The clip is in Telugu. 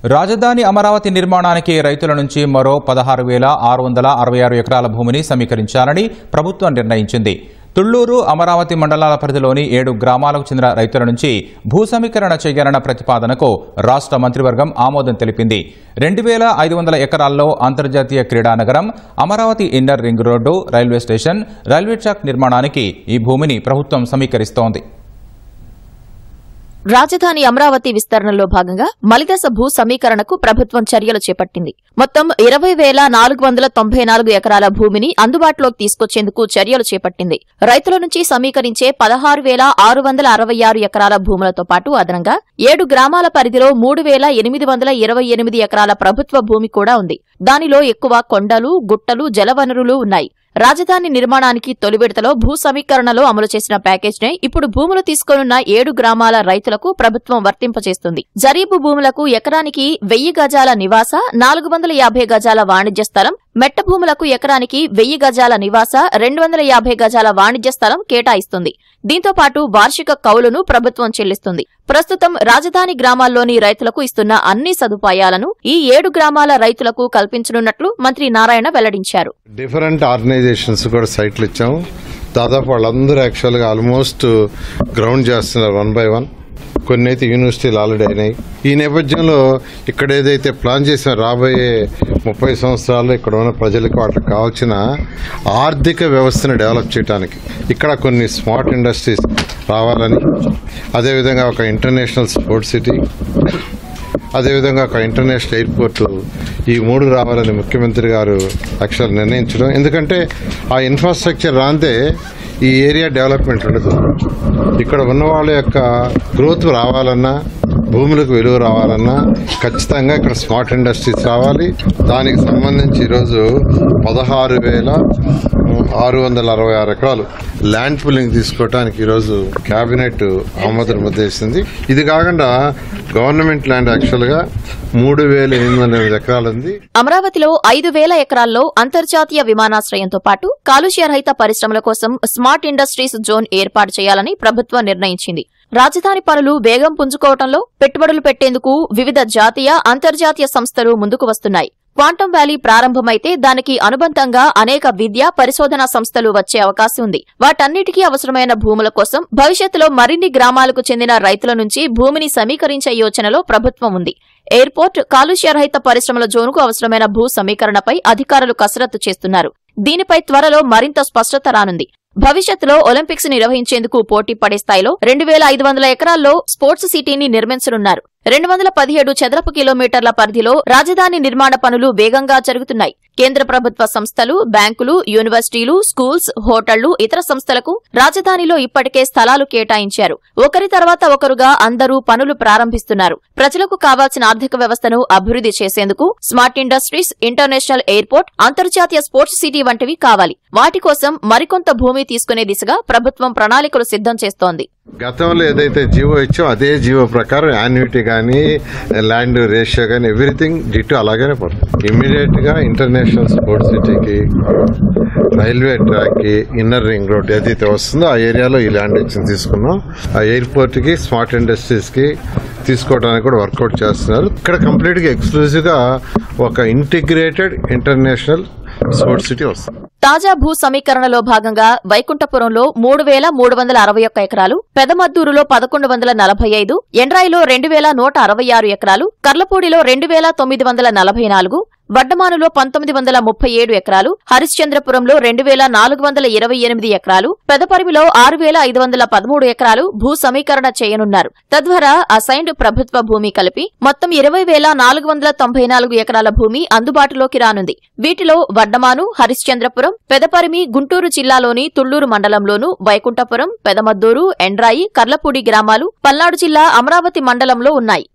రాజధాని అమరావతి నిర్మాణానికి రైతుల నుంచి మరో 16,666 ఎకరాల భూమిని సమీకరించాలని ప్రభుత్వం నిర్ణయించింది. తుళ్లూరు, అమరావతి మండలాల పరిధిలోని 7 గ్రామాలకు చెందిన రైతుల నుంచి భూ సమీకరణ చేయాలన్న ప్రతిపాదనకు రాష్ట్ర మంత్రివర్గం ఆమోదం తెలిపింది. 2,500 ఎకరాల్లో అంతర్జాతీయ క్రీడానగరం, Amaravati inner ring road, railway station, railway track నిర్మాణానికి ఈ భూమిని ప్రభుత్వం సమీకరిస్తోంది. రాజధాని అమరావతి విస్తరణలో భాగంగా మలిదశ భూ సమీకరణకు ప్రభుత్వం చర్యలు చేపట్టింది. మొత్తం 20,494 ఎకరాల భూమిని అందుబాటులోకి తీసుకొచ్చేందుకు చర్యలు చేపట్టింది. రైతుల నుంచి సమీకరించే 16,666 ఎకరాల భూములతో పాటు అదనంగా 7 గ్రామాల పరిధిలో 3,828 ఎకరాల ప్రభుత్వ భూమి కూడా ఉంది. దానిలో ఎక్కువ కొండలు, గుట్టలు, జలవనరులు ఉన్నాయి. రాజధాని నిర్మాణానికి తొలి విడతలో భూ సమీకరణలో అమలు చేసిన ప్యాకేజ్నే ఇప్పుడు భూములు తీసుకోనున్న 7 గ్రామాల రైతులకు ప్రభుత్వం వర్తింపచేస్తుంది. జరీబు భూములకు ఎకరానికి 1000 గజాల నివాస, 450 గజాల వాణిజ్య స్థలం, మెట్ట భూములకు ఎకరానికి 1000 గజాల నివాస, 250 గజాల వాణిజ్య స్థలం కేటాయిస్తుంది. దీంతో పాటు వార్షిక కౌలును ప్రభుత్వం చెల్లిస్తుంది. ప్రస్తుతం రాజధాని గ్రామాల్లోని రైతులకు ఇస్తున్న అన్ని సదుపాయాలను ఈ 7 గ్రామాల రైతులకు కల్పించనున్నట్లు మంత్రి నారాయణ వెల్లడించారు. డిఫరెంట్ ఆర్గనైజేషన్స్ కూడా సైట్లు ఇచ్చాము. దాదాపు వాళ్ళందరూ యాక్చువల్గా ఆల్మోస్ట్ గ్రౌండ్ చేస్తున్నారు 1 by 1. కొన్ని అయితే యూనివర్సిటీలు ఆల్రెడీ అయినాయి. ఈ నేపథ్యంలో ఇక్కడ ఏదైతే ప్లాన్ చేసిన రాబోయే 30 సంవత్సరాల్లో ఇక్కడ ఉన్న ప్రజలకు వాటికి కావాల్సిన ఆర్థిక వ్యవస్థను డెవలప్ చేయడానికి ఇక్కడ కొన్ని స్మార్ట్ ఇండస్ట్రీస్ రావాలని, అదేవిధంగా ఒక ఇంటర్నేషనల్ స్పోర్ట్స్ సిటీ, అదేవిధంగా ఒక ఇంటర్నేషనల్ ఎయిర్పోర్టు, ఈ 3 రావాలని ముఖ్యమంత్రి గారు యాక్చువల్ నిర్ణయించడం. ఎందుకంటే ఆ ఇన్ఫ్రాస్ట్రక్చర్ రాందే ఈ ఏరియా డెవలప్మెంట్ ఉండదు. ఇక్కడ ఉన్న వాళ్ళ యొక్క గ్రోత్ రావాలన్నా, భూములకు విలువ రావాలన్నా ఖచ్చితంగా ఇక్కడ స్మార్ట్ ఇండస్ట్రీస్ రావాలి. దానికి సంబంధించి ఈరోజు 16,666 ఎకరాలు ల్యాండ్ పూలింగ్ తీసుకోవడానికి ఈరోజు కేబినెట్ ఆమోదం ముద్దేసింది. ఇది కాకుండా గవర్నమెంట్ ల్యాండ్ యాక్చువల్గా 3,808 ఎకరాలు ఉంది. అమరావతిలో 5,000 ఎకరాల్లో అంతర్జాతీయ విమానాశ్రయంతో పాటు కాలుష్య రహిత పరిశ్రమల కోసం స్మార్ట్ ఇండస్ట్రీస్ జోన్ ఏర్పాటు చేయాలని ప్రభుత్వం నిర్ణయించింది. రాజధాని పనులు వేగం పుంజుకోవడంలో పెట్టుబడులు పెట్టేందుకు వివిధ జాతీయ, అంతర్జాతీయ సంస్థలు ముందుకు వస్తున్నాయి. క్వాంటమ్ వ్యాలీ ప్రారంభమైతే దానికి అనుబంధంగా అనేక విద్యా, పరిశోధనా సంస్థలు వచ్చే అవకాశం ఉంది. వాటన్నిటికీ అవసరమైన భూముల కోసం భవిష్యత్తులో మరిన్ని గ్రామాలకు చెందిన రైతుల నుంచి భూమిని సమీకరించే యోచనలో ప్రభుత్వం ఉంది. ఎయిర్పోర్ట్, కాలుష్య రహిత పరిశ్రమల జోన్కు అవసరమైన భూ సమీకరణపై అధికారులు కసరత్తు చేస్తున్నారు. దీనిపై త్వరలో మరింత స్పష్టత రానుంది. భవిష్యత్తులో ఒలింపిక్స్ నిర్వహించేందుకు పోటీ పడే స్థాయిలో 2,500 ఎకరాల్లో స్పోర్ట్స్ సిటీని నిర్మించనున్నారు. 217 చదరపు కిలోమీటర్ల పరిధిలో రాజధాని నిర్మాణ పనులు వేగంగా జరుగుతున్నాయి. కేంద్ర ప్రభుత్వ సంస్థలు, బ్యాంకులు, యూనివర్సిటీలు, స్కూల్స్, హోటళ్లు, ఇతర సంస్థలకు రాజధానిలో ఇప్పటికే స్థలాలు కేటాయించారు. ఒకరి తర్వాత ఒకరుగా అందరూ పనులు ప్రారంభిస్తున్నారు. ప్రజలకు కావాల్సిన ఆర్థిక వ్యవస్థను అభివృద్ది చేసేందుకు స్మార్ట్ ఇండస్ట్రీస్, ఇంటర్నేషనల్ ఎయిర్పోర్ట్, అంతర్జాతీయ స్పోర్ట్స్ సిటీ వంటివి కావాలి. వాటి కోసం మరికొంత భూమి తీసుకునే దిశగా ప్రభుత్వం ప్రణాళికలు సిద్ధం చేస్తోంది. గతంలో ఏదైతే జీవో ఇచ్చో అదే జీవో ప్రకారం యాన్యుటీ కానీ, ల్యాండ్ రేషియో కానీ ఎవ్రీథింగ్ డిటో అలాగనే పడుతుంది. ఇమ్మీడియట్ గా ఇంటర్నేషనల్ స్పోర్ట్స్ సిటీకి, రైల్వే ట్రాక్ కి, ఇన్నర్ రింగ్ రోడ్ ఏదైతే వస్తుందో ఆ ఏరియాలో ఈ ల్యాండ్ ఇచ్చి తీసుకున్నాం. ఆ ఎయిర్పోర్ట్ కి, స్మార్ట్ ఇండస్ట్రీస్ కి తీసుకోవడానికి కూడా వర్కౌట్ చేస్తున్నారు. ఇక్కడ కంప్లీట్ గా ఎక్స్క్లూజివ్ గా ఒక ఇంటిగ్రేటెడ్ ఇంటర్నేషనల్ స్పోర్ట్స్ సిటీ వస్తుంది. తాజా భూ సమీకరణలో భాగంగా వైకుంఠపురంలో 3,361 ఎకరాలు, పెదమద్దూరులో 1,145, ఎండ్రాయిలో 2,166 ఎకరాలు, కర్లపూడిలో 2,944, వడ్డమానులో 1,937 ఎకరాలు, హరిశ్చంద్రపురంలో 2,428 ఎకరాలు, పెదపరిమిలో 6,513 ఎకరాలు భూ సమీకరణ చేయనున్నారు. తద్వారా అసైన్డ్ ప్రభుత్వ భూమి కలిపి మొత్తం 20,494 ఎకరాల భూమి అందుబాటులోకి రానుంది. వీటిలో వడ్డమాను, హరిశ్చంద్రపురం, పెదపరిమి గుంటూరు జిల్లాలోని తుళ్లూరు మండలంలోనూ, వైకుంఠపురం, పెదమద్దూరు, ఎండ్రాయి, కర్లపూడి గ్రామాలు పల్నాడు జిల్లా అమరావతి మండలంలో ఉన్నాయి.